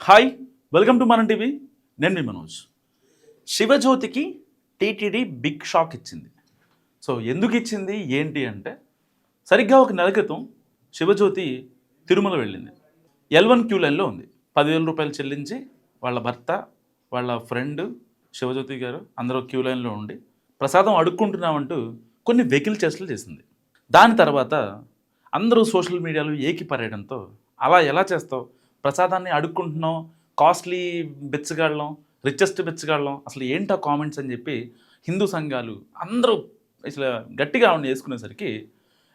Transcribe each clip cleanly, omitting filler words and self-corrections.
Hi, welcome to మనం TV. నేను మీ Manoj. శివజ్యోతికి TTD big shock ఇచ్చింది. సో ఎందుకు ఇచ్చింది ఏంటి అంటే, సరిగ్గా ఒక నెల క్రితం శివజ్యోతి తిరుమల వెళ్ళింది. L1 క్యూ లైన్లో ఉంది. 10,000 రూపాయలు చెల్లించి వాళ్ళ భర్త, వాళ్ళ ఫ్రెండ్ శివజ్యోతి గారు అందరూ క్యూ లైన్లో ఉండి ప్రసాదం అడుక్కుంటున్నామంటూ కొన్ని వెకిల్ చేష్టలు చేసింది. దాని తర్వాత అందరూ సోషల్ మీడియాలో ఏకిపరేయడంతో, అలా ఎలా చేస్తావు, ప్రసాదాన్ని అడుక్కుంటున్నాం, కాస్ట్లీ బెచ్చగాళ్ళం, రిచెస్ట్ బెచ్చగాళ్ళం, అసలు ఏంటా కామెంట్స్ అని చెప్పి హిందూ సంఘాలు అందరూ అసలు గట్టిగా ఆవిడ వేసుకునేసరికి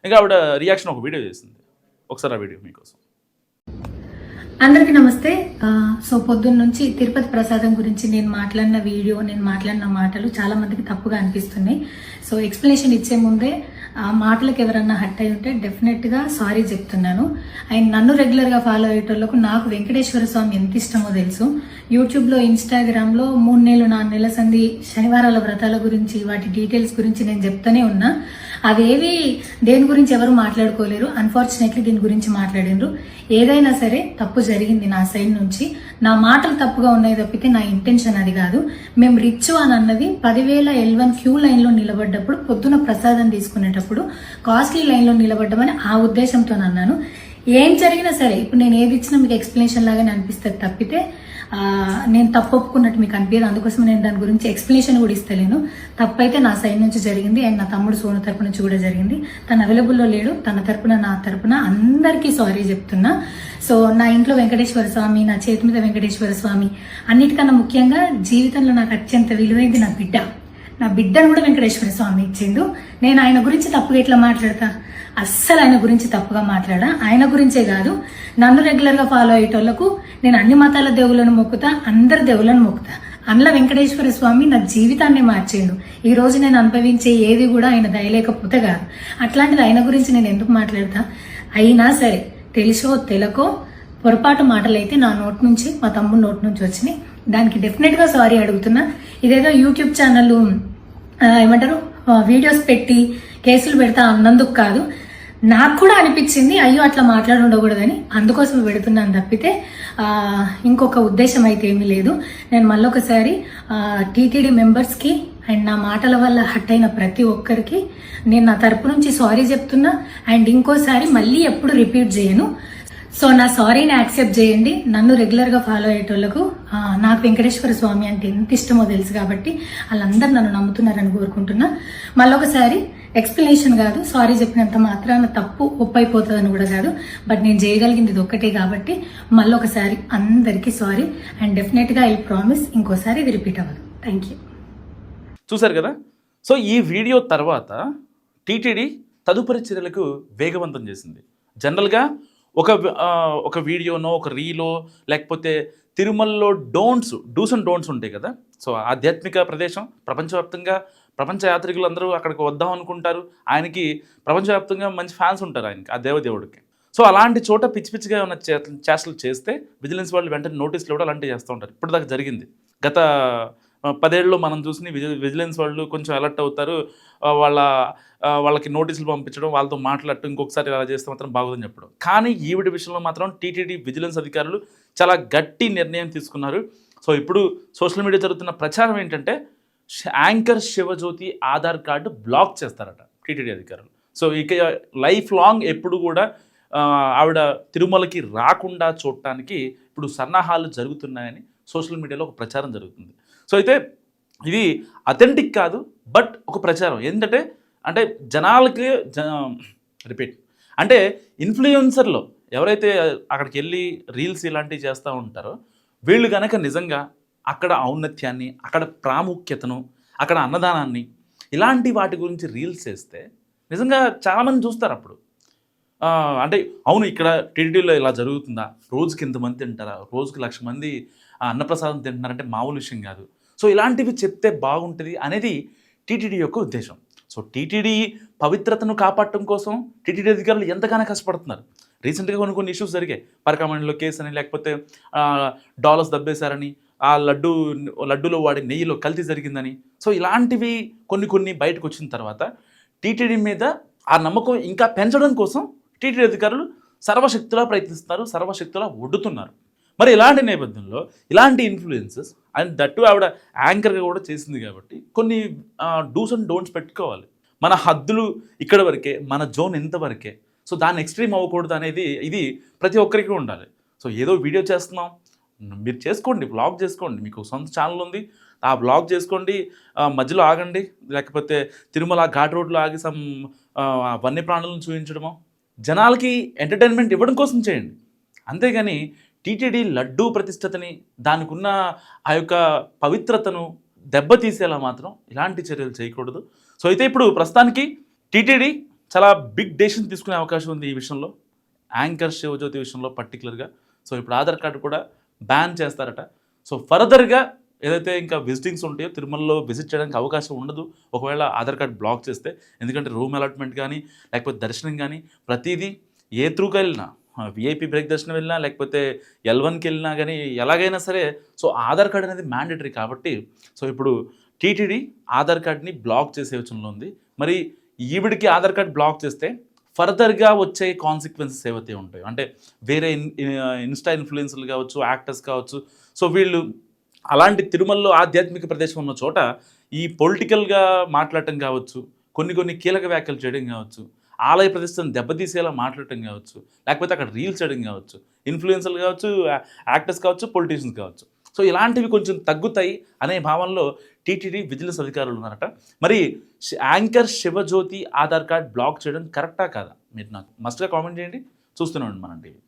ఇంకా ఆవిడ రియాక్షన్ ఒక వీడియో చేసింది. ఒకసారి ఆ వీడియో మీకోసం. అందరికీ నమస్తే. సో పొద్దున్న నుంచి తిరుపతి ప్రసాదం గురించి నేను మాట్లాడిన వీడియో, నేను మాట్లాడిన మాటలు చాలా మందికి తప్పుగా అనిపిస్తున్నాయి. సో ఎక్స్ప్లెనేషన్ ఇచ్చే ముందే ఆ మాటలకు ఎవరన్నా హట్ అయి ఉంటే డెఫినెట్గా సారీ చెప్తున్నాను. అండ్ నన్ను రెగ్యులర్గా ఫాలో అయ్యేటోళ్లకు నాకు వెంకటేశ్వర స్వామి ఎంత ఇష్టమో తెలుసు. యూట్యూబ్లో, ఇన్స్టాగ్రామ్లో 3 నెలలు 4 నెలల సంది శనివారాల వ్రతాల గురించి, వాటి డీటెయిల్స్ గురించి నేను చెప్తానే ఉన్నా. అవేవి దేని గురించి ఎవరు మాట్లాడుకోలేరు. అన్ఫార్చునేట్లీ దీని గురించి మాట్లాడినరు. ఏదైనా సరే తప్పు జరిగింది నా సైడ్ నుంచి. నా మాటలు తప్పుగా ఉన్నాయి తప్పితే నా ఇంటెన్షన్ అది కాదు. మేము రిచ్ అని అన్నది 10,000 L1 క్యూ లైన్లో నిలబడ్డప్పుడు, పొద్దున ప్రసాదం తీసుకునేటప్పుడు కాస్ట్లీ లైన్లో నిలబడ్డమని ఆ ఉద్దేశంతో అన్నాను. ఏం జరిగినా సరే ఇప్పుడు నేను ఏది ఇచ్చినా మీకు ఎక్స్ప్లెనేషన్ లాగానే అనిపిస్తుంది తప్పితే నేను తప్పు ఒప్పుకున్నట్టు మీకు అనిపించదు. అందుకోసం నేను దాని గురించి ఎక్స్ప్లెనేషన్ కూడా ఇస్తలేను. తప్పైతే నా సైడ్ నుంచి జరిగింది అండ్ నా తమ్ముడు సోను తరపు నుంచి కూడా జరిగింది. తను అవైలబుల్లో లేడు. తన తరపున, నా తరపున అందరికీ సారీ చెప్తున్నా. సో నా ఇంట్లో వెంకటేశ్వర స్వామి, నా చేతి మీద వెంకటేశ్వర స్వామి, అన్నిటికన్నా ముఖ్యంగా జీవితంలో నాకు అత్యంత విలువైంది నా బిడ్డ. నా బిడ్డను కూడా వెంకటేశ్వర స్వామి ఇచ్చిండు. నేను ఆయన గురించి తప్పుగా ఎట్లా మాట్లాడతా? అస్సలు ఆయన గురించి తప్పుగా మాట్లాడా. ఆయన గురించే కాదు, నన్ను రెగ్యులర్గా ఫాలో అయ్యేటోళ్లకు నేను అన్ని మతాల దేవులను మొక్కుతా, అందరి దేవులను మొక్కుతా. అందులో వెంకటేశ్వర స్వామి నా జీవితాన్ని మార్చిండు. ఈ రోజు నేను అనుభవించే ఏది కూడా ఆయన దయలేకపోతే కాదు. అట్లాంటిది ఆయన గురించి నేను ఎందుకు మాట్లాడతా? అయినా సరే తెలుసో తెలకో పొరపాటు మాటలైతే నా నోట్ నుంచి, మా తమ్ముడు నోట్ నుంచి వచ్చినాయి. దానికి డెఫినెట్గా సారీ అడుగుతున్నా. ఇదేదో యూట్యూబ్ ఛానల్ ఏమంటారు వీడియోస్ పెట్టి కేసులు పెడతా అన్నందుకు కాదు, నాకు కూడా అనిపించింది అయ్యో అట్లా మాట్లాడి ఉండకూడదని, అందుకోసం పెడుతున్నాను తప్పితే ఇంకొక ఉద్దేశం అయితే ఏమీ లేదు. నేను మళ్ళొకసారి టీటీడీ మెంబర్స్కి అండ్ నా మాటల వల్ల హట్ అయిన ప్రతి ఒక్కరికి నేను నా తరపు నుంచి సారీ చెప్తున్నా. అండ్ ఇంకోసారి మళ్ళీ ఎప్పుడు రిపీట్ చేయను. సో నా సారీని యాక్సెప్ట్ చేయండి. నన్ను రెగ్యులర్గా ఫాలో అయ్యేటోళ్లకు నాకు వెంకటేశ్వర స్వామి అంటే ఎంత ఇష్టమో తెలుసు కాబట్టి వాళ్ళందరూ నన్ను నమ్ముతున్నారని కోరుకుంటున్నా. మళ్ళొకసారి ఎక్స్ప్లెనేషన్ కాదు, సారీ చెప్పినంత మాత్రాన తప్పు ఒప్పైపోతుందని కూడా కాదు. బట్ నేను చేయగలిగింది ఇది ఒక్కటే కాబట్టి మళ్ళొకసారి అందరికీ సారీ. అండ్ డెఫినెట్గా ఐ ప్రామిస్ ఇంకోసారి ఇది రిపీట్ అవ్వదు. Thank you. చూసారు కదా. సో ఈ వీడియో తర్వాత టీటీడీ తదుపరి చర్యలకు వేగవంతం చేసింది. జనరల్గా ఒక వీడియోనో, ఒక రీలో, లేకపోతే తిరుమలలో డూస్ అండ్ డోంట్స్ ఉంటాయి కదా. సో ఆధ్యాత్మిక ప్రదేశం, ప్రపంచవ్యాప్తంగా ప్రపంచ యాత్రికులు అందరూ అక్కడికి వద్దాం అనుకుంటారు. ఆయనకి ప్రపంచవ్యాప్తంగా మంచి ఫ్యాన్స్ ఉంటారు ఆయనకి, ఆ దేవదేవుడికి. సో అలాంటి చోట పిచ్చి పిచ్చిగా ఉన్న చేష్టలు చేస్తే విజిలెన్స్ వాళ్ళు వెంటనే నోటీసులు ఇవ్వడం అలాంటివి చేస్తూ ఉంటారు. ఇప్పటిదాకా జరిగింది. గత 10 ఏళ్ళలో మనం చూసి విజిలెన్స్ వాళ్ళు కొంచెం అలర్ట్ అవుతారు. వాళ్ళకి నోటీసులు పంపించడం, వాళ్ళతో మాట్లాడటం, ఇంకొకసారి అలా చేస్తే మాత్రం బాగోదని చెప్పడం. కానీ ఈవిడ విషయంలో మాత్రం టీటీడీ విజిలెన్స్ అధికారులు చాలా గట్టి నిర్ణయం తీసుకున్నారు. సో ఇప్పుడు సోషల్ మీడియా జరుగుతున్న ప్రచారం ఏంటంటే, anchor Sivajyothi Aadhaar card block చేస్తారట టీటీడీ అధికారులు. సో ఇక లైఫ్ లాంగ్ ఎప్పుడు కూడా ఆవిడ తిరుమలకి రాకుండా చూడటానికి ఇప్పుడు సన్నాహాలు జరుగుతున్నాయని సోషల్ మీడియాలో ఒక ప్రచారం జరుగుతుంది. సో అయితే ఇది అథెంటిక్ కాదు, బట్ ఒక ప్రచారం. ఏంటంటే జనాలకి రిపీట్ అంటే ఇన్ఫ్లుయెన్సర్లో ఎవరైతే అక్కడికి వెళ్ళి రీల్స్ ఇలాంటివి చేస్తూ ఉంటారో వీళ్ళు కనుక నిజంగా అక్కడ ఔన్నత్యాన్ని, అక్కడ ప్రాముఖ్యతను, అక్కడ అన్నదానాన్ని, ఇలాంటి వాటి గురించి రీల్స్ చేస్తే నిజంగా చాలామంది చూస్తారు. అప్పుడు అవును ఇక్కడ టీటీడీలో ఇలా జరుగుతుందా, రోజుకి ఇంతమంది తింటారా, రోజుకి 1,00,000 మంది అన్నప్రసాదం తింటున్నారంటే మామూలు విషయం కాదు. సో ఇలాంటివి చెప్తే బాగుంటుంది అనేది టీటీడీ యొక్క ఉద్దేశం. సో టీటీడీ పవిత్రతను కాపాడటం కోసం టీటీడీ అధికారులు ఎంతగానో కష్టపడుతున్నారు. రీసెంట్గా కొన్ని ఇష్యూస్ జరిగాయి. పరకామణిలో కేసు అని, లేకపోతే డాలర్స్ దబ్బేశారని, ఆ లడ్డూలో వాడి నెయ్యిలో కల్తీ జరిగిందని. సో ఇలాంటివి కొన్ని బయటకు వచ్చిన తర్వాత టీటీడీ మీద ఆ నమ్మకం ఇంకా పెంచడం కోసం టీటీడీ అధికారులు సర్వశక్తులా ప్రయత్నిస్తున్నారు, సర్వశక్తులా ఒడ్డుతున్నారు. మరి ఇలాంటి నేపథ్యంలో ఇలాంటి ఇన్ఫ్లుయెన్సెస్ అండ్ దట్టు ఆవిడ యాంకర్గా కూడా చేసింది కాబట్టి కొన్ని డూస్ అండ్ డోంట్స్ పెట్టుకోవాలి. మన హద్దులు ఇక్కడ వరకే, మన జోన్ ఎంతవరకే, సో దాన్ని ఎక్స్ట్రీమ్ అవ్వకూడదు అనేది ఇది ప్రతి ఒక్కరికి ఉండాలి. సో ఏదో వీడియో చేస్తున్నాం, మీరు చేసుకోండి, బ్లాగ్ చేసుకోండి, మీకు సొంత ఛానల్ ఉంది, ఆ బ్లాగ్ చేసుకోండి, మధ్యలో ఆగండి, లేకపోతే తిరుమల ఘాట్ రోడ్లో ఆగి సమ్ వన్యప్రాణులను చూపించడమో, జనాలకి ఎంటర్టైన్మెంట్ ఇవ్వడం కోసం చేయండి. అంతేగాని టీటీడీ లడ్డూ ప్రతిష్టతని, దానికి ఉన్న ఆ యొక్క పవిత్రతను దెబ్బతీసేలా మాత్రం ఇలాంటి చర్యలు చేయకూడదు. సో అయితే ఇప్పుడు ప్రస్తుతానికి టీటీడీ చాలా బిగ్ డెసిషన్ తీసుకునే అవకాశం ఉంది ఈ విషయంలో, యాంకర్ శివజ్యోతి విషయంలో పర్టికులర్గా. సో ఇప్పుడు ఆధార్ కార్డు కూడా బ్యాన్ చేస్తారట. సో ఫర్దర్గా ఏదైతే ఇంకా విజిటింగ్స్ ఉంటాయో తిరుమలలో విజిట్ చేయడానికి అవకాశం ఉండదు ఒకవేళ ఆధార్ కార్డు బ్లాక్ చేస్తే. ఎందుకంటే రూమ్ అలాట్మెంట్ కానీ, లేకపోతే దర్శనం కానీ, ప్రతిదీ ఏ త్రూకి వెళ్ళినా, విఐపి బ్రేక్ దర్శనం వెళ్ళినా, లేకపోతే L1కి వెళ్ళినా కానీ ఎలాగైనా సరే సో ఆధార్ కార్డు అనేది మ్యాండేటరీ కాబట్టి సో ఇప్పుడు టీటీడీ ఆధార్ కార్డ్ని బ్లాక్ చేసే యోచనలో ఉంది. మరి ఈవిడికి ఆధార్ కార్డ్ బ్లాక్ చేస్తే ఫర్దర్గా వచ్చే కాన్సిక్వెన్సెస్ ఏవైతే ఉంటాయో, అంటే వేరే ఇన్స్టా ఇన్ఫ్లుయెన్సర్లు కావచ్చు, యాక్టర్స్ కావచ్చు, సో వీళ్ళు అలాంటి తిరుమలలో ఆధ్యాత్మిక ప్రదేశం ఉన్న చోట ఈ పొలిటికల్గా మాట్లాడటం కావచ్చు, కొన్ని కీలక వ్యాఖ్యలు చేయడం కావచ్చు, ఆలయ ప్రతిష్టను దెబ్బతీసేలా మాట్లాడటం కావచ్చు, లేకపోతే అక్కడ రీల్స్ చేయడం కావచ్చు, ఇన్ఫ్లుయెన్సర్లు కావచ్చు, యాక్టర్స్ కావచ్చు, పొలిటీషియన్స్ కావచ్చు, సో ఇలాంటివి కొంచెం తగ్గుతాయి అనే భావనలో టీటీడీ విజిలెన్స్ అధికారులు ఉన్నారట. మరి anchor Sivajyothi Aadhaar card block చేయడం కరెక్టా కాదా? మీరు నాకు మస్ట్గా కామెంట్ చేయండి. చూస్తూనే ఉండండి మన టీవీ.